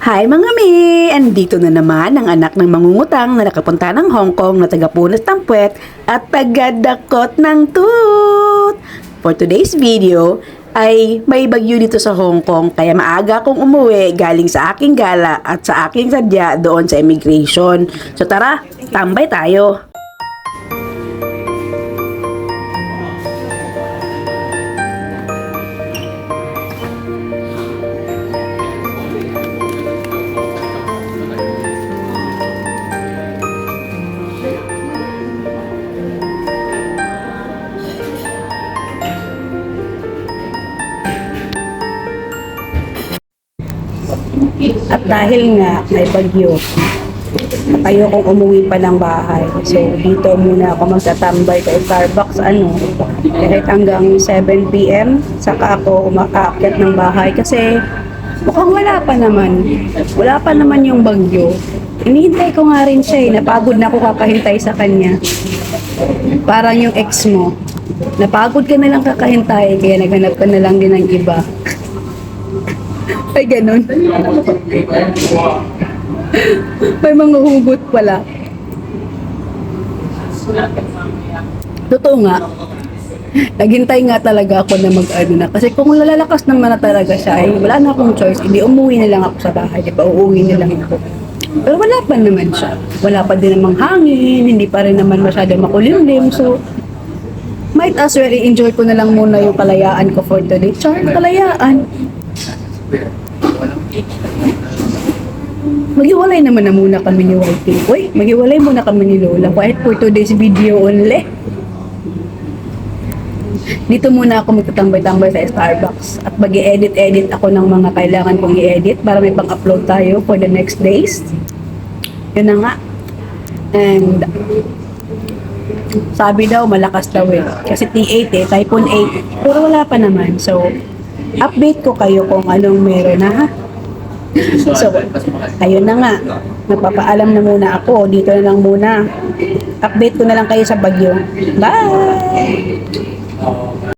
Hi mga mi! Andito na naman ang anak ng mangungutang na nakapunta ng Hong Kong na taga-punas ng puwet at taga-dakot ng tooth. For today's video ay may bagyo dito sa Hong Kong kaya maaga akong umuwi galing sa aking gala at sa aking sadya doon sa immigration. So tara, tambay tayo! At dahil nga may bagyo, ayokong umuwi pa ng bahay. So, dito muna ako magtatambay sa Starbucks, kahit hanggang 7 p.m. Saka ako umaakyat ng bahay kasi mukhang wala pa naman. Wala pa naman yung bagyo. Inihintay ko nga rin siya napagod na ako kakahintay sa kanya. Parang yung ex mo. Napagod ka na lang kakahintay, kaya naghanap ka na lang din ng iba. Ay, ganun. May mga hugot pala. Totoo nga. Naghintay nga talaga ako na na. Kasi kung lalakas naman na talaga siya, ay wala na akong choice. Hindi, umuwi na lang ako sa bahay. Diba? Uuwi na lang ako. Pero wala pa naman siya. Wala pa din namang hangin. Hindi pa rin naman masyado makulimlim. So, might as well i-enjoy ko na lang muna yung kalayaan ko for today. Char, kalayaan. Maghiwalay naman na muna kami ni Whitey. Uy, maghiwalay muna kami ni Lola. Kahit for today's video only. Dito muna ako magtatambay-tambay sa Starbucks. At mag-i-edit ako ng mga kailangan kong i-edit para may pang-upload tayo for the next days. Yun na nga. And sabi daw, malakas daw Kasi T8 Typhoon 8. Pero wala pa naman. So, update ko kayo kung anong meron na ha. So, ayun na nga. Nagpapaalam na muna ako. Dito na lang muna. Update ko na lang kayo sa bagyo. Bye!